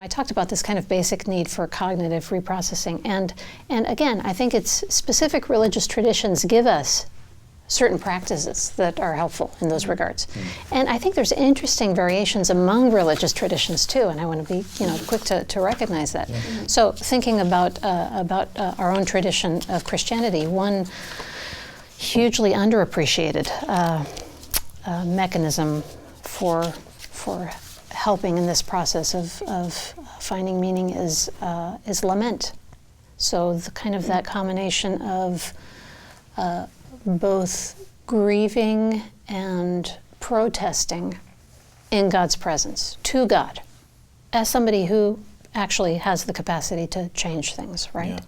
I talked about this kind of basic need for cognitive reprocessing, and again, I think it's specific religious traditions give us certain practices that are helpful in those regards. And I think there's interesting variations among religious traditions too, and I want to be quick to recognize that. So thinking about our own tradition of Christianity, one hugely underappreciated mechanism for helping in this process of finding meaning is lament. So that combination of both grieving and protesting in God's presence, to God, as somebody who actually has the capacity to change things, right?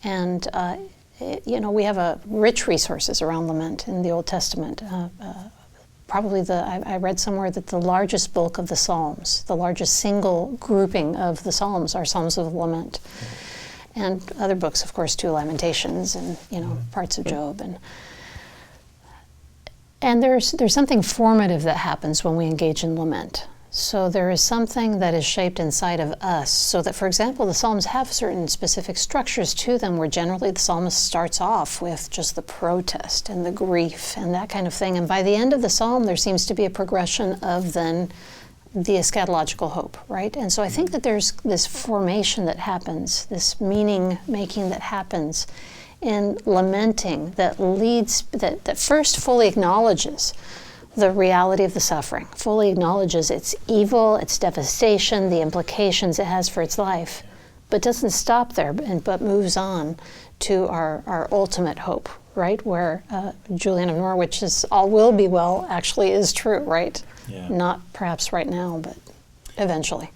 And we have rich resources around lament in the Old Testament. Probably I read somewhere that the largest bulk of the Psalms, the largest single grouping of the Psalms are Psalms of lament. And other books, of course, too, Lamentations and, parts of Job. And there's something formative that happens when we engage in lament. So there is something that is shaped inside of us, so that, for example, the Psalms have certain specific structures to them where generally the psalmist starts off with just the protest and the grief and that kind of thing. And by the end of the psalm, there seems to be a progression of then the eschatological hope, right? And so I think that there's this formation that happens, this meaning-making that happens in lamenting that first fully acknowledges the reality of the suffering, fully acknowledges its evil, its devastation, the implications it has for its life, but doesn't stop there, but moves on to our ultimate hope, right? Where Julian of Norwich's all will be well actually is true, right? Yeah. Not perhaps right now, but eventually.